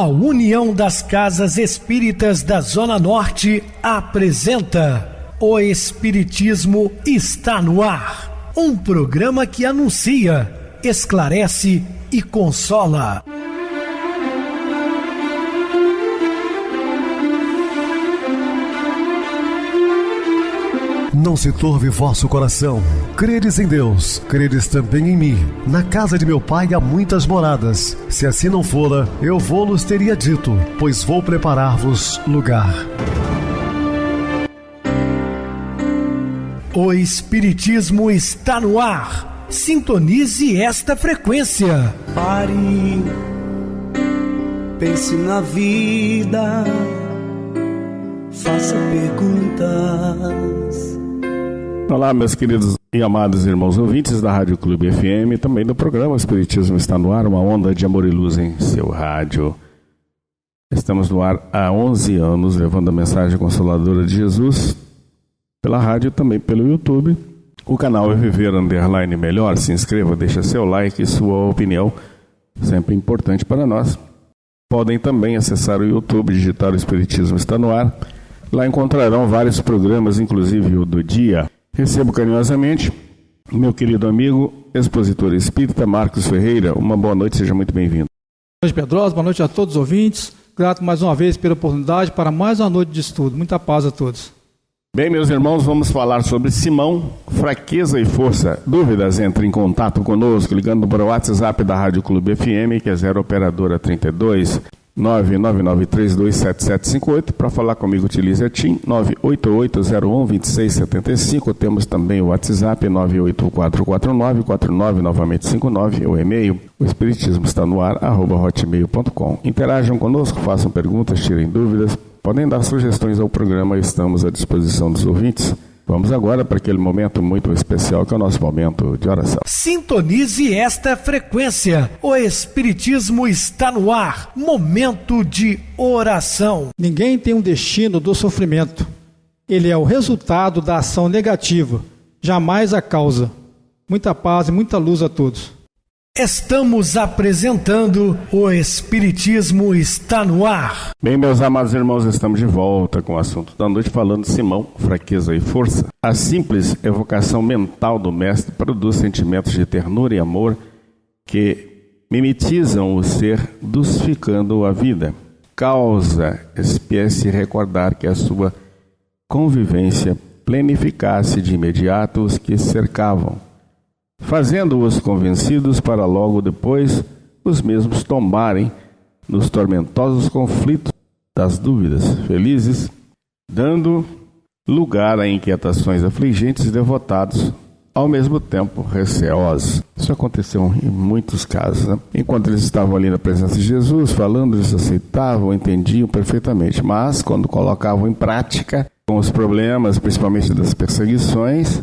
A União das Casas Espíritas da Zona Norte apresenta O Espiritismo está no ar. Um programa que anuncia, esclarece e consola. Não se turve vosso coração. Credes em Deus, credes também em mim. Na casa de meu pai há muitas moradas. Se assim não fora, eu vou-los teria dito, pois vou preparar-vos lugar. O Espiritismo está no ar. Sintonize esta frequência. Pare, pense na vida, faça perguntas. Olá, meus queridos e amados irmãos ouvintes da Rádio Clube FM, também do programa Espiritismo está no ar, uma onda de amor e luz em seu rádio. Estamos no ar há 11 anos, levando a mensagem consoladora de Jesus pela rádio e também pelo YouTube. O canal é Viver _ Melhor. Se inscreva, deixa seu like e sua opinião, sempre importante para nós. Podem também acessar o YouTube, digitar o Espiritismo está no ar. Lá encontrarão vários programas, inclusive o do dia. Recebo carinhosamente meu querido amigo, expositor espírita Marcos Ferreira. Uma boa noite, seja muito bem-vindo. Boa noite, Pedrosa, boa noite a todos os ouvintes. Grato mais uma vez pela oportunidade para mais uma noite de estudo. Muita paz a todos. Bem, meus irmãos, vamos falar sobre Simão, fraqueza e força. Dúvidas? Entre em contato conosco ligando para o WhatsApp da Rádio Clube FM, que é 0 operadora 32 999327758. Para falar comigo, utilize a TIM 988012675. Temos também o WhatsApp 9844949, novamente 59. O e-mail, o espiritismo está no ar, @hotmail.com. Interajam conosco, façam perguntas, tirem dúvidas. Podem dar sugestões ao programa, estamos à disposição dos ouvintes. Vamos agora para aquele momento muito especial que é o nosso momento de oração. Sintonize esta frequência. O Espiritismo está no ar. Momento de oração. Ninguém tem um destino do sofrimento. Ele é o resultado da ação negativa, jamais a causa. Muita paz e muita luz a todos. Estamos apresentando O Espiritismo está no ar. Bem, meus amados irmãos, estamos de volta com o assunto da noite, falando de Simão, fraqueza e força. A simples evocação mental do mestre produz sentimentos de ternura e amor que mimetizam o ser, dulcificando a vida. Causa espécie recordar que a sua convivência plenificasse de imediato os que cercavam, fazendo-os convencidos para logo depois os mesmos tombarem nos tormentosos conflitos das dúvidas, felizes, dando lugar a inquietações afligentes e devotados, ao mesmo tempo receosos. Isso aconteceu em muitos casos, né? Enquanto eles estavam ali na presença de Jesus, falando, eles aceitavam, entendiam perfeitamente, mas quando colocavam em prática, com os problemas, principalmente das perseguições,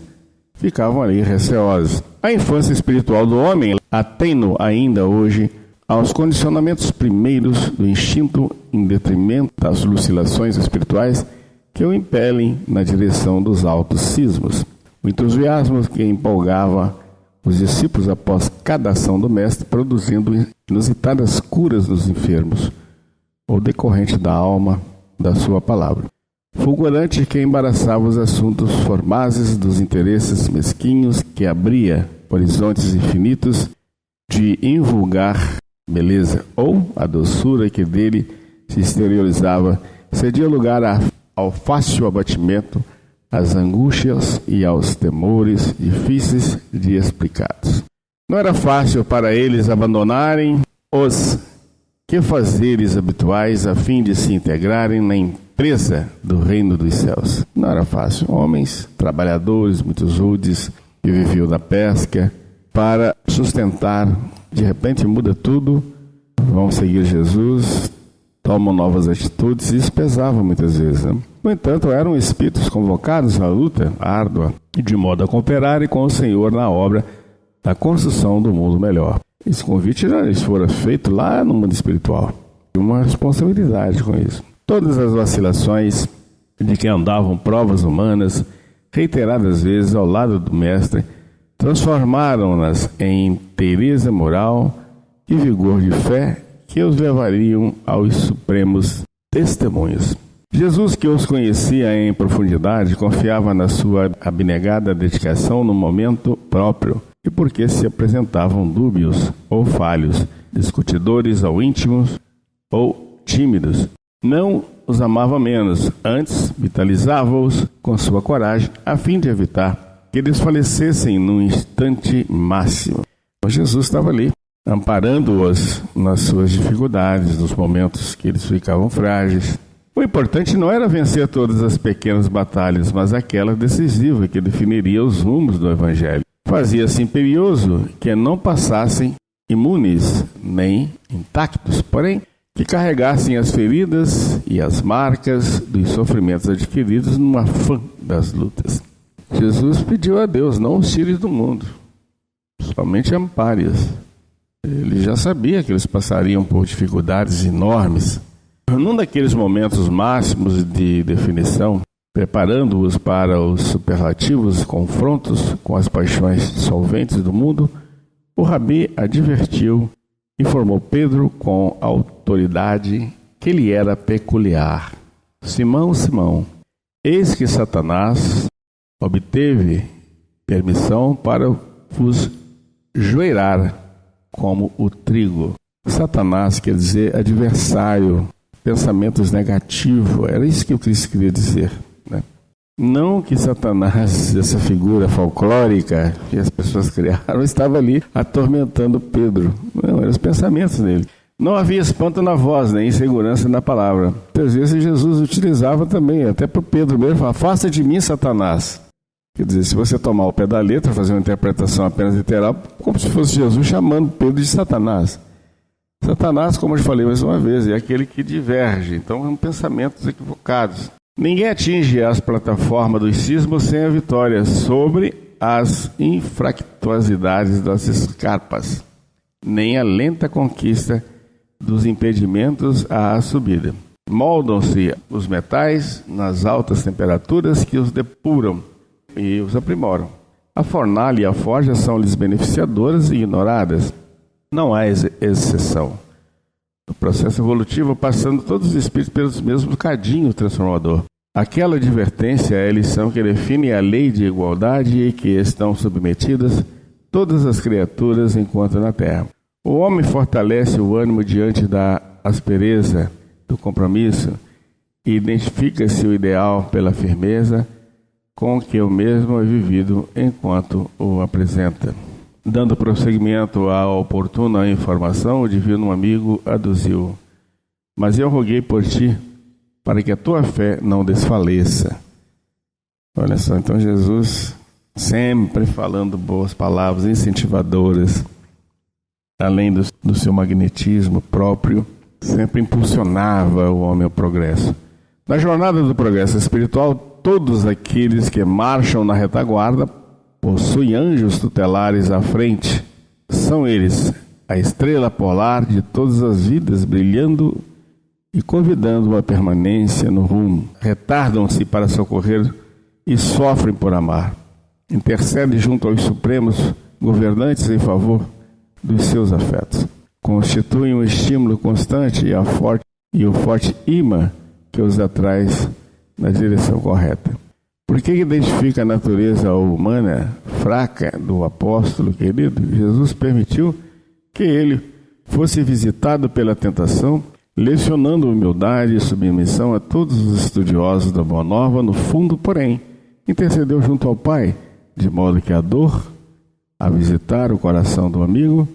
ficavam ali receosos. A infância espiritual do homem atém-no ainda hoje aos condicionamentos primeiros do instinto, em detrimento das oscilações espirituais que o impelem na direção dos altos cismos. O entusiasmo que empolgava os discípulos após cada ação do mestre, produzindo inusitadas curas dos enfermos, ou decorrente da alma da sua palavra. Fulgurante que embaraçava os assuntos formazes dos interesses mesquinhos, que abria horizontes infinitos de invulgar beleza, ou a doçura que dele se exteriorizava, cedia lugar ao fácil abatimento, às angústias e aos temores difíceis de explicados. Não era fácil para eles abandonarem os quefazeres habituais a fim de se integrarem na empresa do reino dos céus. Não era fácil. Homens, trabalhadores, muitos rudes, que viviam da pesca, para sustentar, de repente muda tudo, vão seguir Jesus, tomam novas atitudes, e isso pesava muitas vezes, né? No entanto, eram espíritos convocados à luta árdua, de modo a cooperarem com o Senhor na obra da construção do mundo melhor. Esse convite já lhes fora feito lá no mundo espiritual. Uma responsabilidade com isso. Todas as vacilações de que andavam provas humanas, reiteradas vezes ao lado do mestre, transformaram-nas em inteireza moral e vigor de fé que os levariam aos supremos testemunhos. Jesus, que os conhecia em profundidade, confiava na sua abnegada dedicação no momento próprio, e porque se apresentavam dúbios ou falhos, discutidores ou íntimos ou tímidos, não os amava menos, antes vitalizava-os com sua coragem, a fim de evitar que eles falecessem no instante máximo. Então, Jesus estava ali, amparando-os nas suas dificuldades, nos momentos que eles ficavam frágeis. O importante não era vencer todas as pequenas batalhas, mas aquela decisiva que definiria os rumos do Evangelho. Fazia-se imperioso que não passassem imunes nem intactos, porém que carregassem as feridas e as marcas dos sofrimentos adquiridos no afã das lutas. Jesus pediu a Deus, não os tire do mundo, somente ampare-os. Ele já sabia que eles passariam por dificuldades enormes. Num daqueles momentos máximos de definição, preparando-os para os superlativos confrontos com as paixões solventes do mundo, o Rabi advertiu, informou Pedro com autoridade que lhe era peculiar. Simão, Simão, eis que Satanás obteve permissão para vos joeirar como o trigo. Satanás quer dizer adversário, pensamentos negativos, era isso que o Cristo queria dizer, né? Não que Satanás, essa figura folclórica que as pessoas criaram, estava ali atormentando Pedro. Não, eram os pensamentos dele. Não havia espanto na voz, nem insegurança na palavra. Muitas vezes Jesus utilizava também, até para Pedro mesmo, afasta de mim, Satanás. Quer dizer, se você tomar o pé da letra, fazer uma interpretação apenas literal, como se fosse Jesus chamando Pedro de Satanás. Satanás, como eu falei mais uma vez, é aquele que diverge. Então, são pensamentos equivocados. Ninguém atinge as plataformas dos cismos sem a vitória sobre as infractuosidades das escarpas, nem a lenta conquista dos impedimentos à subida. Moldam-se os metais nas altas temperaturas que os depuram e os aprimoram. A fornalha e a forja são-lhes beneficiadoras e ignoradas. Não há exceção. No processo evolutivo, passando todos os espíritos pelos mesmos cadinho transformador. Aquela advertência é a lição que define a lei de igualdade e que estão submetidas todas as criaturas enquanto na Terra. O homem fortalece o ânimo diante da aspereza do compromisso e identifica-se o ideal pela firmeza com que o mesmo é vivido enquanto o apresenta. Dando prosseguimento à oportuna informação, o divino amigo aduziu: mas eu roguei por ti, para que a tua fé não desfaleça. Olha só, então Jesus sempre falando boas palavras incentivadoras, além do seu magnetismo próprio, sempre impulsionava o homem ao progresso. Na jornada do progresso espiritual, todos aqueles que marcham na retaguarda possuem anjos tutelares à frente. São eles a estrela polar de todas as vidas, brilhando e convidando a permanência no rumo. Retardam-se para socorrer e sofrem por amar. Intercedem junto aos supremos governantes em favor dos seus afetos. Constituem um estímulo constante e o forte imã que os atrai na direção correta. Por que identifica a natureza humana fraca do apóstolo querido? Jesus permitiu que ele fosse visitado pela tentação, lecionando humildade e submissão a todos os estudiosos da Boa Nova. No fundo, porém, intercedeu junto ao Pai, de modo que a dor, a visitar o coração do amigo,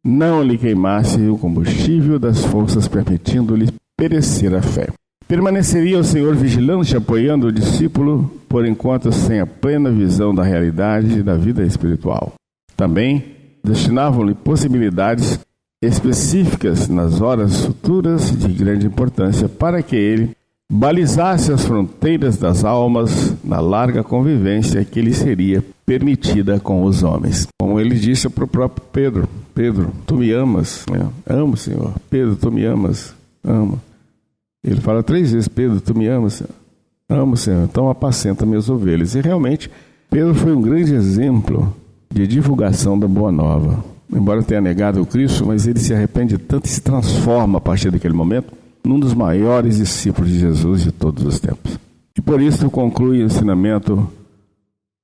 não lhe queimasse o combustível das forças, permitindo-lhe perecer a fé. Permaneceria o Senhor vigilante, apoiando o discípulo, por enquanto sem a plena visão da realidade da vida espiritual. Também destinavam-lhe possibilidades específicas nas horas futuras de grande importância, para que ele balizasse as fronteiras das almas na larga convivência que lhe seria permitida com os homens. Como ele disse para o próprio Pedro: Pedro, tu me amas? Amo, Senhor. Pedro, tu me amas? Amo. Ele fala 3 vezes: Pedro, tu me amas? Amo, Senhor. Então apacenta minhas ovelhas. E realmente, Pedro foi um grande exemplo de divulgação da Boa Nova. embora tenha negado o Cristo, mas ele se arrepende tanto e se transforma a partir daquele momento num dos maiores discípulos de Jesus de todos os tempos. E por isso conclui o ensinamento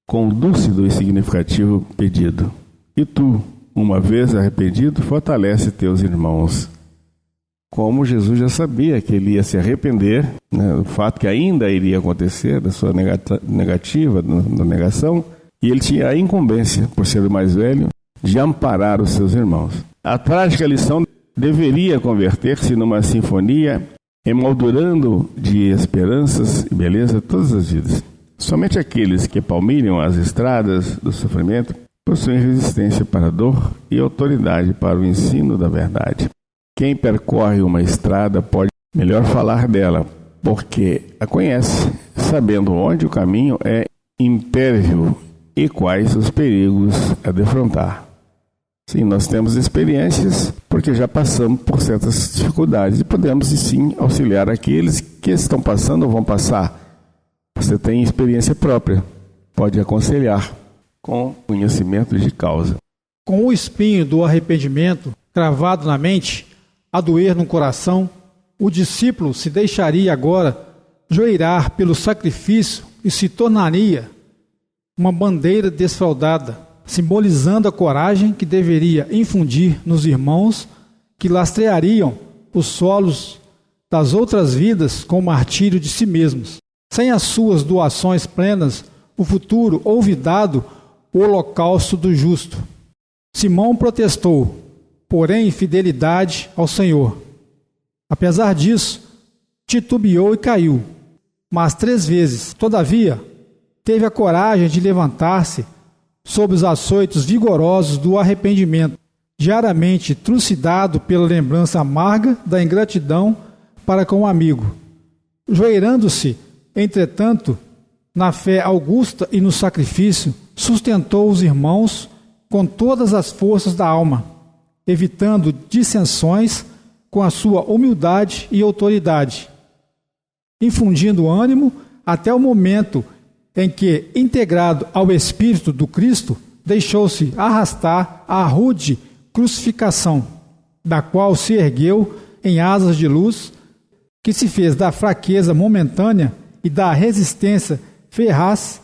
com um lúcido e significativo pedido: e tu, uma vez arrependido, fortalece teus irmãos. Como Jesus já sabia que ele ia se arrepender, né, do fato que ainda iria acontecer, da sua negativa, da negação, e ele tinha a incumbência, por ser o mais velho, de amparar os seus irmãos. A trágica lição deveria converter-se numa sinfonia, emoldurando de esperanças e beleza todas as vidas. Somente aqueles que palmilham as estradas do sofrimento possuem resistência para a dor e autoridade para o ensino da verdade. Quem percorre uma estrada pode melhor falar dela, porque a conhece, sabendo onde o caminho é impérvio e quais os perigos a defrontar. Sim, nós temos experiências porque já passamos por certas dificuldades e podemos, sim, auxiliar aqueles que estão passando ou vão passar. Você tem experiência própria, pode aconselhar com conhecimento de causa. Com o espinho do arrependimento cravado na mente, a doer no coração, o discípulo se deixaria agora joeirar pelo sacrifício e se tornaria uma bandeira desfraldada, simbolizando a coragem que deveria infundir nos irmãos que lastreariam os solos das outras vidas com o martírio de si mesmos. Sem as suas doações plenas, o futuro olvidado o holocausto do justo. Simão protestou, porém em fidelidade ao Senhor. Apesar disso, titubeou e caiu, mas 3 vezes. Todavia, teve a coragem de levantar-se sob os açoites vigorosos do arrependimento, diariamente trucidado pela lembrança amarga da ingratidão para com o amigo. Joeirando-se, entretanto, na fé augusta e no sacrifício, sustentou os irmãos com todas as forças da alma, evitando dissensões com a sua humildade e autoridade, infundindo ânimo até o momento em que, integrado ao Espírito do Cristo, deixou-se arrastar à rude crucificação, da qual se ergueu em asas de luz, que se fez da fraqueza momentânea e da resistência ferraz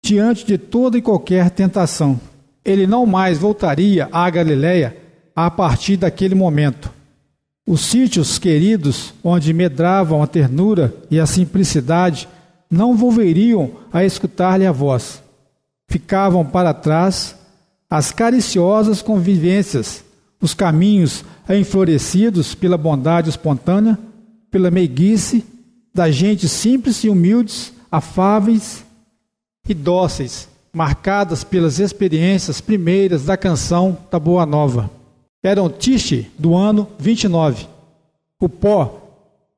diante de toda e qualquer tentação. Ele não mais voltaria à Galiléia a partir daquele momento. Os sítios queridos, onde medravam a ternura e a simplicidade, não volveriam a escutar-lhe a voz. Ficavam para trás as cariciosas convivências, os caminhos enflorescidos pela bondade espontânea, pela meiguice da gente simples e humildes, afáveis e dóceis, marcadas pelas experiências primeiras da canção da Boa Nova. Era um Tiche do ano 29. O pó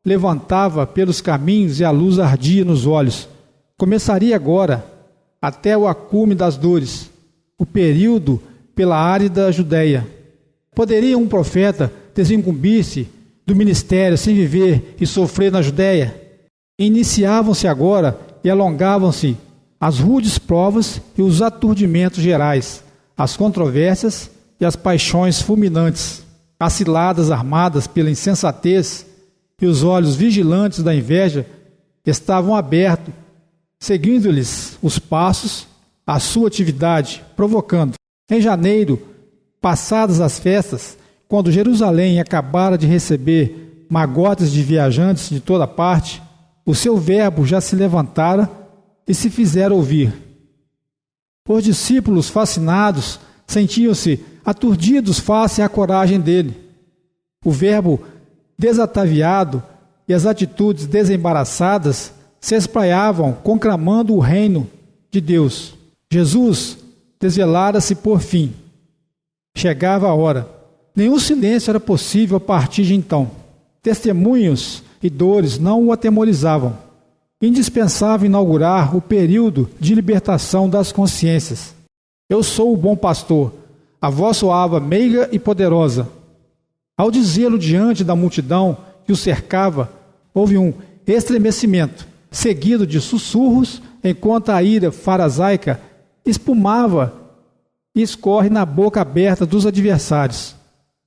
levantava pelos caminhos e a luz ardia nos olhos. Começaria agora, até o acume das dores, o período pela árida Judéia. Poderia um profeta desincumbir-se do ministério sem viver e sofrer na Judéia? Iniciavam-se agora e alongavam-se as rudes provas e os aturdimentos gerais, as controvérsias e as paixões fulminantes, as ciladas armadas pela insensatez e os olhos vigilantes da inveja estavam abertos, seguindo-lhes os passos, a sua atividade, provocando. Em janeiro, passadas as festas, quando Jerusalém acabara de receber magotes de viajantes de toda parte, o seu verbo já se levantara e se fizera ouvir. Os discípulos, fascinados, sentiam-se aturdidos face à coragem dele. O verbo desataviado e as atitudes desembaraçadas se espraiavam conclamando o reino de Deus. Jesus desvelara-se por fim. Chegava a hora. Nenhum silêncio era possível a partir de então. Testemunhos e dores não o atemorizavam. Indispensável inaugurar o período de libertação das consciências. Eu sou o bom pastor, a voz soava meiga e poderosa. Ao dizê-lo diante da multidão que o cercava, houve um estremecimento, seguido de sussurros, enquanto a ira farisaica espumava e escorre na boca aberta dos adversários.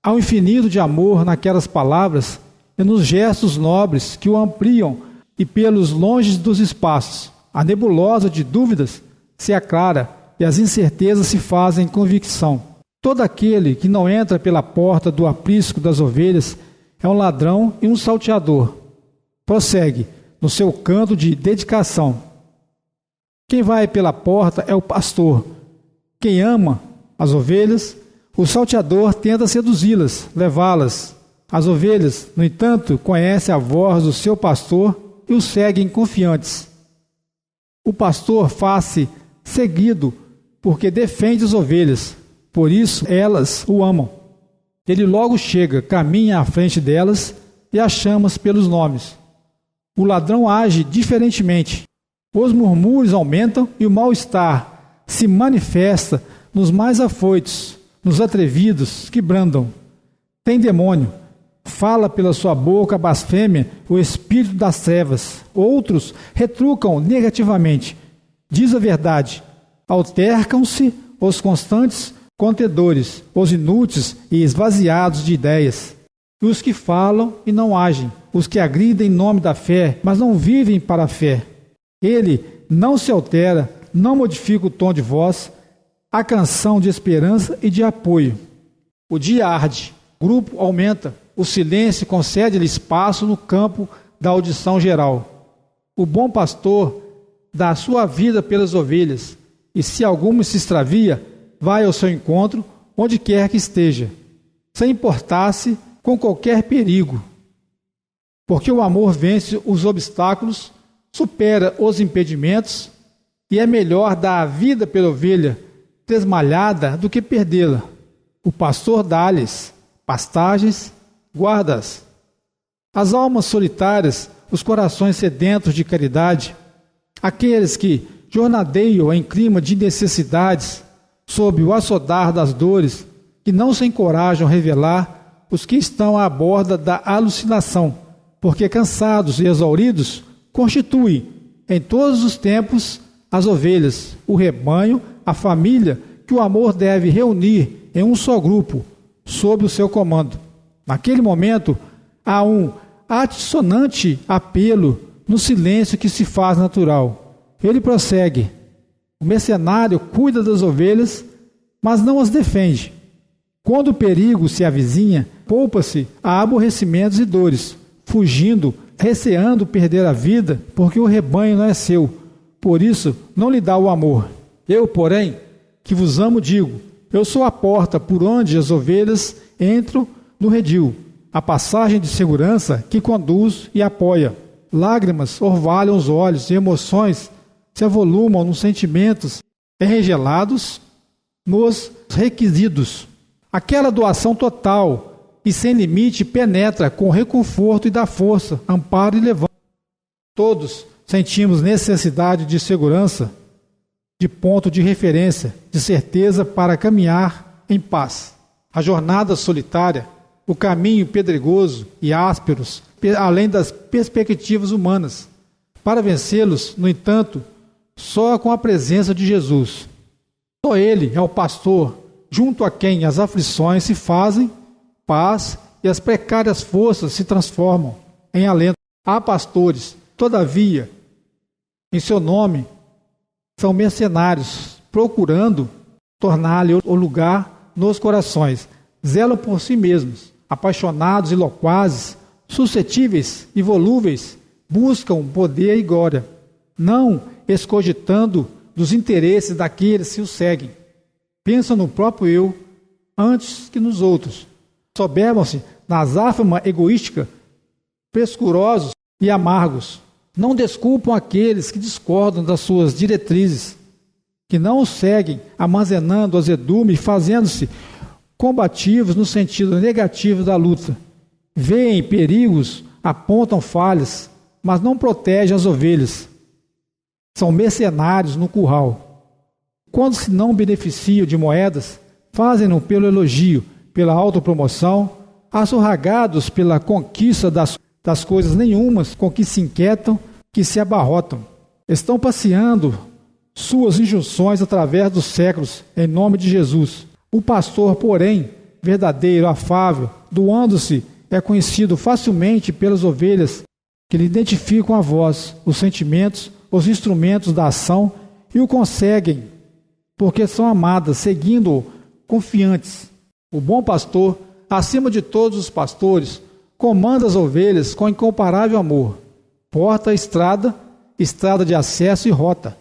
Há um infinito de amor naquelas palavras e nos gestos nobres que o ampliam e pelos longes dos espaços. A nebulosa de dúvidas se aclara e as incertezas se fazem convicção. Todo aquele que não entra pela porta do aprisco das ovelhas é um ladrão e um salteador. Prossegue no seu canto de dedicação. Quem vai pela porta é o pastor. Quem ama as ovelhas, o salteador tenta seduzi-las, levá-las. As ovelhas, no entanto, conhecem a voz do seu pastor e o seguem confiantes. O pastor faz-se seguido porque defende as ovelhas, por isso elas o amam. Ele logo chega, caminha à frente delas e as chama pelos nomes. O ladrão age diferentemente. Os murmúrios aumentam e o mal-estar se manifesta nos mais afoitos, nos atrevidos que brandam. Tem demônio, fala pela sua boca a blasfêmia, o espírito das trevas. Outros retrucam negativamente. Diz a verdade. Altercam-se os constantes contendores, os inúteis e esvaziados de ideias. E os que falam e não agem, os que agridem em nome da fé, mas não vivem para a fé. Ele não se altera, não modifica o tom de voz, a canção de esperança e de apoio. O dia arde, o grupo aumenta, o silêncio concede-lhe espaço no campo da audição geral. O bom pastor dá a sua vida pelas ovelhas, e se alguma se extravia, vai ao seu encontro, onde quer que esteja, sem importar-se com qualquer perigo. Porque o amor vence os obstáculos, supera os impedimentos, e é melhor dar a vida pela ovelha desmalhada do que perdê-la. O pastor dá-lhes pastagens, guarda-as. As almas solitárias, os corações sedentos de caridade, aqueles que jornadeiam em clima de necessidades, sob o açodar das dores, que não se encorajam a revelar, os que estão à borda da alucinação, porque cansados e exauridos, constituem, em todos os tempos, as ovelhas, o rebanho, a família, que o amor deve reunir em um só grupo, sob o seu comando. Naquele momento, há um adissonante apelo no silêncio que se faz natural. Ele prossegue. O mercenário cuida das ovelhas, mas não as defende. Quando o perigo se avizinha, poupa-se a aborrecimentos e dores, fugindo, receando perder a vida, porque o rebanho não é seu. Por isso, não lhe dá o amor. Eu, porém, que vos amo, digo, eu sou a porta por onde as ovelhas entram no redil, a passagem de segurança que conduz e apoia. Lágrimas orvalham os olhos e emoções se avolumam nos sentimentos enregelados nos requisitos. Aquela doação total e sem limite penetra com reconforto e dá força, amparo e levanta. Todos sentimos necessidade de segurança, de ponto de referência, de certeza para caminhar em paz. A jornada solitária, o caminho pedregoso e ásperos, além das perspectivas humanas. Para vencê-los, no entanto, só com a presença de Jesus. Só Ele é o pastor, junto a quem as aflições se fazem paz e as precárias forças se transformam em alento. Há pastores, todavia, em seu nome, são mercenários, procurando tornar-lhe o lugar nos corações. Zelam por si mesmos, apaixonados e loquazes, suscetíveis e volúveis, buscam poder e glória, não escogitando dos interesses daqueles que o seguem. Pensam no próprio eu antes que nos outros. Soberbam-se na azáfama egoística, prescurosos e amargos. Não desculpam aqueles que discordam das suas diretrizes, que não os seguem, armazenando azedume e fazendo-se combativos no sentido negativo da luta. Veem perigos, apontam falhas, mas não protegem as ovelhas. São mercenários no curral. Quando se não beneficiam de moedas, fazem-no pelo elogio, pela autopromoção, assurragados pela conquista das coisas nenhumas com que se inquietam, que se abarrotam. Estão passeando suas injunções através dos séculos, em nome de Jesus. O pastor, porém, verdadeiro, afável, doando-se, é conhecido facilmente pelas ovelhas que lhe identificam a voz, os sentimentos, os instrumentos da ação e o conseguem, porque são amadas, seguindo-o, confiantes. O bom pastor, acima de todos os pastores, comanda as ovelhas com incomparável amor. Porta, estrada de acesso e rota.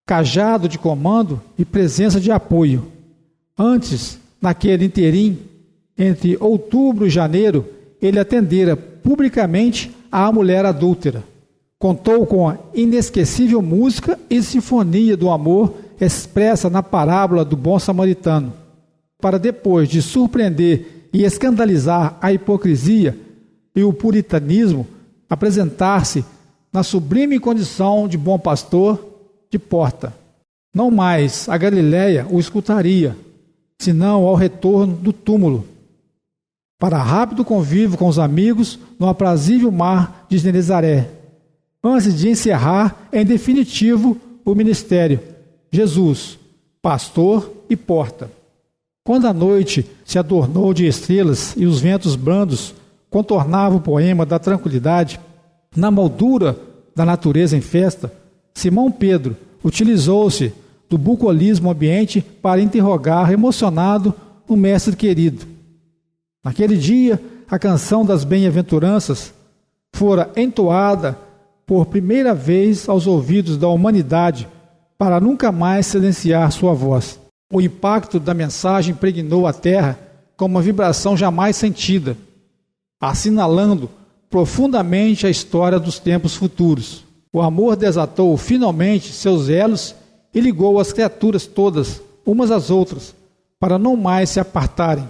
Cajado de comando e presença de apoio. Antes, naquele interim, entre outubro e janeiro, ele atendera publicamente à mulher adúltera. Contou com a inesquecível música e sinfonia do amor expressa na parábola do bom samaritano, para depois de surpreender e escandalizar a hipocrisia e o puritanismo, apresentar-se na sublime condição de bom pastor de porta. Não mais a Galiléia o escutaria, senão ao retorno do túmulo, para rápido convívio com os amigos no aprazível mar de Genezaré, antes de encerrar em definitivo o ministério. Jesus, pastor e porta. Quando a noite se adornou de estrelas e os ventos brandos contornavam o poema da tranquilidade, na moldura da natureza em festa, Simão Pedro utilizou-se do bucolismo ambiente para interrogar emocionado o mestre querido. Naquele dia, a canção das bem-aventuranças fora entoada por primeira vez aos ouvidos da humanidade para nunca mais silenciar sua voz. O impacto da mensagem impregnou a terra com uma vibração jamais sentida, assinalando profundamente a história dos tempos futuros. O amor desatou finalmente seus elos e ligou as criaturas todas, umas às outras, para não mais se apartarem.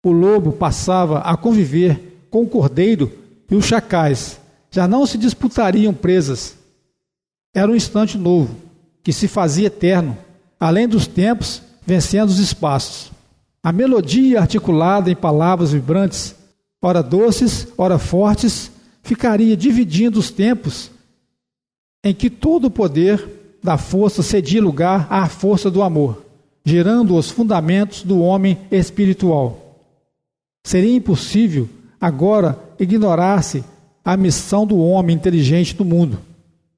O lobo passava a conviver com o cordeiro e os chacais já não se disputariam presas. Era um instante novo, que se fazia eterno, além dos tempos, vencendo os espaços. A melodia articulada em palavras vibrantes, ora doces, ora fortes, ficaria dividindo os tempos em que todo o poder da força cedia lugar à força do amor, gerando os fundamentos do homem espiritual. Seria impossível agora ignorar-se a missão do homem inteligente do mundo.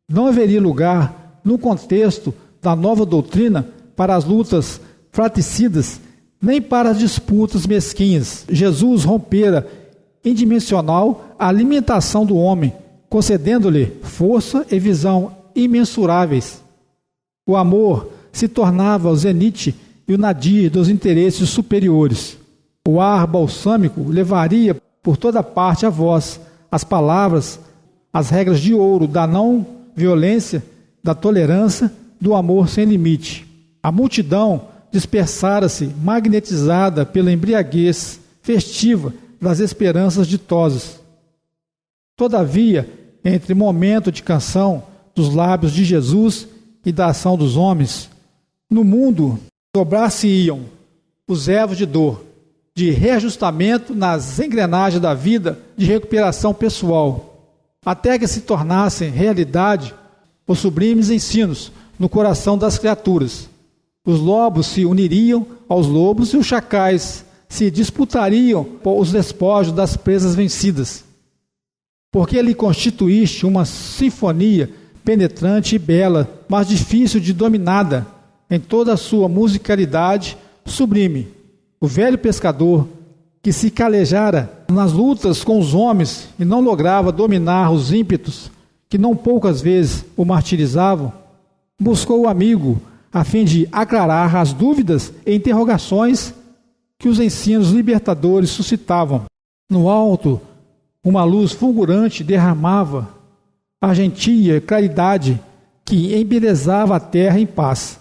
Não haveria lugar, no contexto da nova doutrina, para as lutas fratricidas, nem para as disputas mesquinhas. Jesus rompera indimensional a alimentação do homem, concedendo-lhe força e visão imensuráveis. O amor se tornava o zenite e o nadir dos interesses superiores. O ar balsâmico levaria por toda parte a voz, as palavras, as regras de ouro da não-violência, da tolerância, do amor sem limite. A multidão dispersara-se, magnetizada pela embriaguez festiva das esperanças ditosas. Todavia, entre momento de canção dos lábios de Jesus e da ação dos homens, no mundo dobrar-se-iam os ervos de dor, de reajustamento nas engrenagens da vida, de recuperação pessoal, até que se tornassem realidade os sublimes ensinos no coração das criaturas. Os lobos se uniriam aos lobos e os chacais se disputariam por os despojos das presas vencidas. Porque ele constituíste uma sinfonia penetrante e bela, mas difícil de dominada em toda a sua musicalidade sublime. O velho pescador, que se calejara nas lutas com os homens e não lograva dominar os ímpetos que não poucas vezes o martirizavam, buscou o amigo a fim de aclarar as dúvidas e interrogações que os ensinos libertadores suscitavam. No alto, uma luz fulgurante derramava a gentia claridade que embelezava a terra em paz.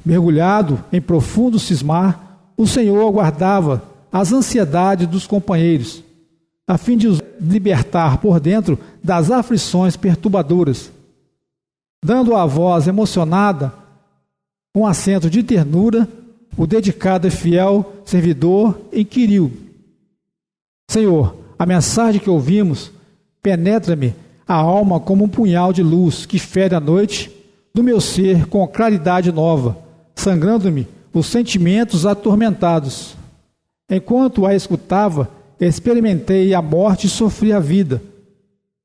Mergulhado em profundo cismar, o Senhor aguardava as ansiedades dos companheiros, a fim de os libertar por dentro das aflições perturbadoras, dando à voz emocionada um acento de ternura. O dedicado e fiel servidor inquiriu: Senhor, a mensagem que ouvimos penetra-me a alma como um punhal de luz que fere a noite do meu ser com claridade nova, sangrando-me os sentimentos atormentados. Enquanto a escutava, experimentei a morte e sofri a vida.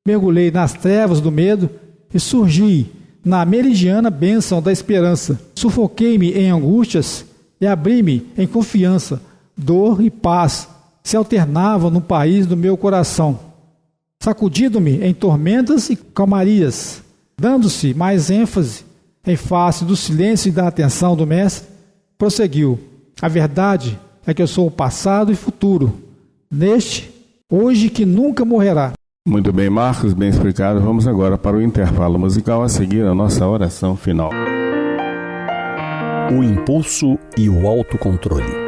Mergulhei nas trevas do medo e surgi na meridiana bênção da esperança. Sufoquei-me em angústias e abri-me em confiança. Dor e paz se alternavam no país do meu coração. Sacudindo-me em tormentas e calmarias, dando-se mais ênfase em face do silêncio e da atenção do Mestre, prosseguiu: a verdade é que eu sou o passado e futuro, neste, hoje que nunca morrerá. Muito bem, Marcos, bem explicado. Vamos agora para o intervalo musical, a seguir a nossa oração final. O impulso e o autocontrole.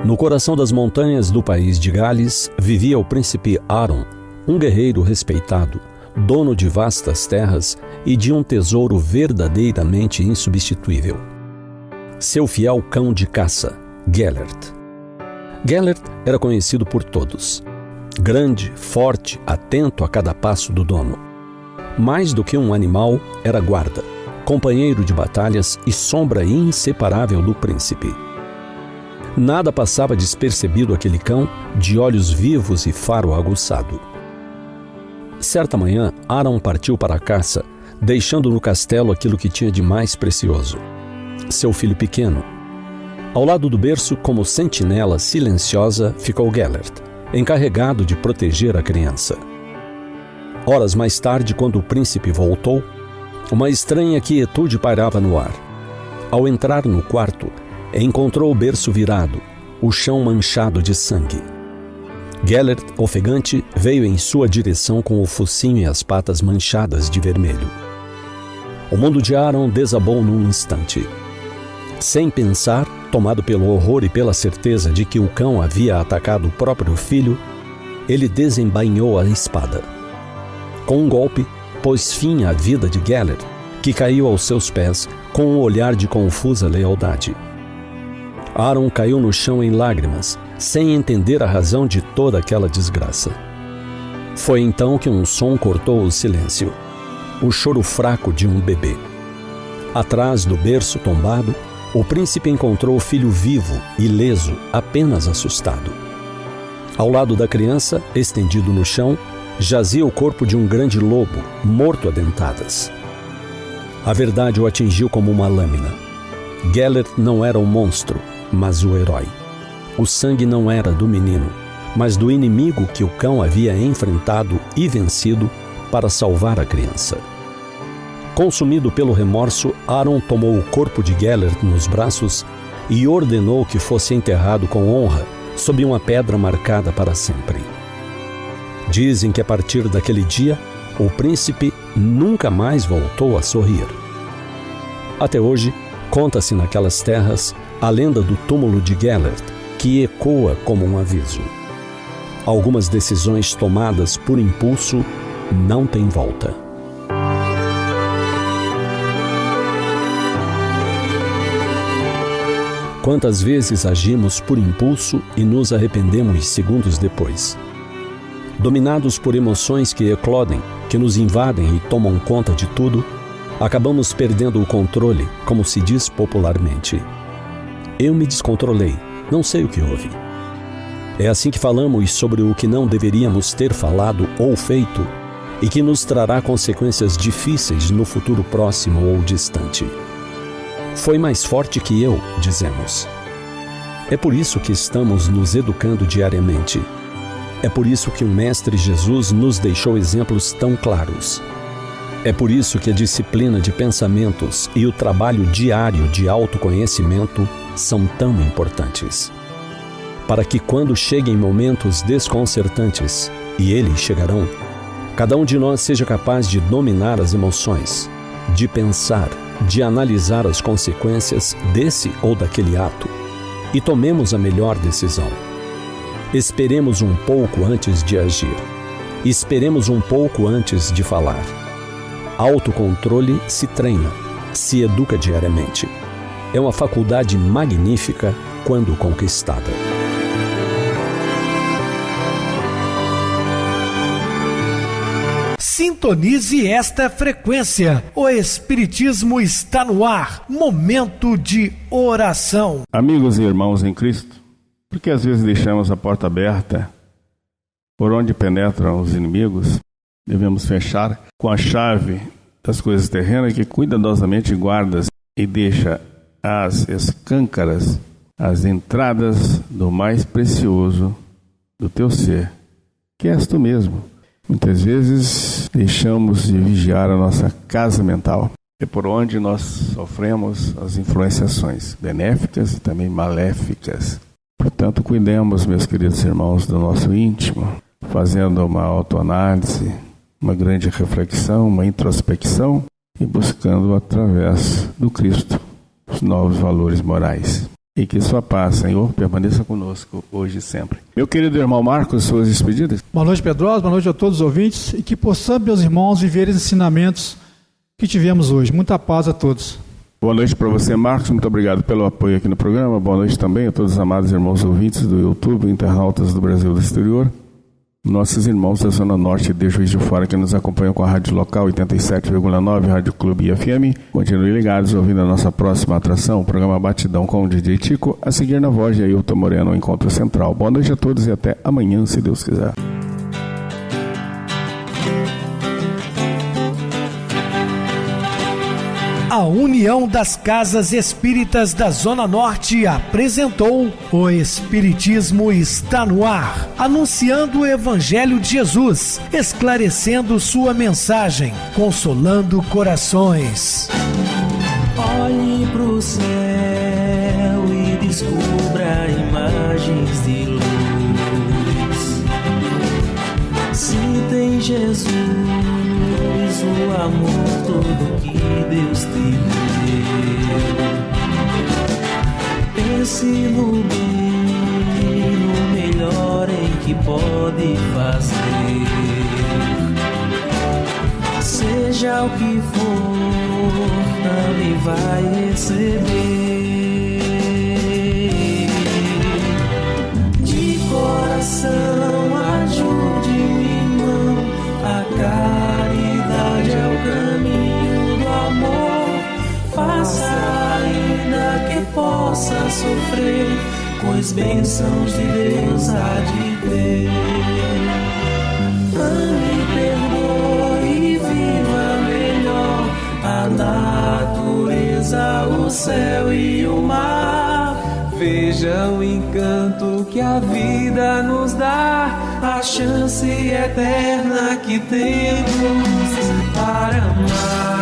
No coração das montanhas do país de Gales vivia o príncipe Aron, um guerreiro respeitado, dono de vastas terras e de um tesouro verdadeiramente insubstituível. Seu fiel cão de caça, Gellert. Gellert era conhecido por todos. Grande, forte, atento a cada passo do dono. Mais do que um animal, era guarda, companheiro de batalhas e sombra inseparável do príncipe. Nada passava despercebido aquele cão, de olhos vivos e faro aguçado. Certa manhã, Aron partiu para a caça, deixando no castelo aquilo que tinha de mais precioso: seu filho pequeno. Ao lado do berço, como sentinela silenciosa, ficou Gellert, encarregado de proteger a criança. Horas mais tarde, quando o príncipe voltou, uma estranha quietude pairava no ar. Ao entrar no quarto, encontrou o berço virado, o chão manchado de sangue. Gellert, ofegante, veio em sua direção com o focinho e as patas manchadas de vermelho. O mundo de Aron desabou num instante. Sem pensar, tomado pelo horror e pela certeza de que o cão havia atacado o próprio filho, ele desembainhou a espada. Com um golpe, pôs fim à vida de Gellert, que caiu aos seus pés com um olhar de confusa lealdade. Aron caiu no chão em lágrimas, sem entender a razão de toda aquela desgraça. Foi então que um som cortou o silêncio: o choro fraco de um bebê. Atrás do berço tombado, o príncipe encontrou o filho vivo, ileso, apenas assustado. Ao lado da criança, estendido no chão, jazia o corpo de um grande lobo, morto a dentadas. A verdade o atingiu como uma lâmina. Gellert não era um monstro, mas o herói. O sangue não era do menino, mas do inimigo que o cão havia enfrentado e vencido para salvar a criança. Consumido pelo remorso, Aron tomou o corpo de Gellert nos braços e ordenou que fosse enterrado com honra sob uma pedra marcada para sempre. Dizem que a partir daquele dia, o príncipe nunca mais voltou a sorrir. Até hoje, conta-se naquelas terras a lenda do túmulo de Gellert, que ecoa como um aviso. Algumas decisões tomadas por impulso não têm volta. Quantas vezes agimos por impulso e nos arrependemos segundos depois? Dominados por emoções que eclodem, que nos invadem e tomam conta de tudo, acabamos perdendo o controle, como se diz popularmente. Eu me descontrolei, não sei o que houve. É assim que falamos sobre o que não deveríamos ter falado ou feito e que nos trará consequências difíceis no futuro próximo ou distante. Foi mais forte que eu, dizemos. É por isso que estamos nos educando diariamente. É por isso que o Mestre Jesus nos deixou exemplos tão claros. É por isso que a disciplina de pensamentos e o trabalho diário de autoconhecimento são tão importantes. Para que quando cheguem momentos desconcertantes, e eles chegarão, cada um de nós seja capaz de dominar as emoções, de pensar, de analisar as consequências desse ou daquele ato, e tomemos a melhor decisão. Esperemos um pouco antes de agir. Esperemos um pouco antes de falar. Autocontrole se treina, se educa diariamente. É uma faculdade magnífica quando conquistada. Sintonize esta frequência. O Espiritismo está no ar. Momento de oração. Amigos e irmãos em Cristo, por que às vezes deixamos a porta aberta por onde penetram os inimigos? Devemos fechar com a chave das coisas terrenas que cuidadosamente guardas e deixa as escâncaras, as entradas do mais precioso do teu ser, que és tu mesmo. Muitas vezes deixamos de vigiar a nossa casa mental. É por onde nós sofremos as influenciações benéficas e também maléficas. Portanto, cuidemos, meus queridos irmãos, do nosso íntimo, fazendo uma autoanálise, uma grande reflexão, uma introspecção e buscando através do Cristo os novos valores morais. E que sua paz, Senhor, permaneça conosco hoje e sempre. Meu querido irmão Marcos, suas despedidas. Boa noite, Pedrosa, boa noite a todos os ouvintes e que possamos, meus irmãos, viver os ensinamentos que tivemos hoje. Muita paz a todos. Boa noite para você, Marcos. Muito obrigado pelo apoio aqui no programa. Boa noite também a todos os amados irmãos ouvintes do YouTube, internautas do Brasil e do exterior. Nossos irmãos da Zona Norte de Juiz de Fora que nos acompanham com a rádio local 87,9, Rádio Clube FM. Continuem ligados ouvindo a nossa próxima atração, o programa Batidão com o DJ Tico, a seguir na voz de Ailton Moreno, Encontro Central. Boa noite a todos e até amanhã, se Deus quiser. A União das Casas Espíritas da Zona Norte apresentou O Espiritismo está no ar, anunciando o Evangelho de Jesus, esclarecendo sua mensagem, consolando corações. Olhe pro céu e descubra imagens de luz. Sinta em Jesus o amor todo que Deus te deu. Pense no bem, no melhor em que pode fazer. Seja o que for, também vai receber. De coração, ajude-me, irmão, a caridade é o caminho do amor. Faça ainda que possa sofrer, pois bênçãos de Deus há de ter. Ame, perdoe e viva melhor a natureza, o céu e o mar. Veja o encanto que a vida nos dá, a chance eterna que temos para amar.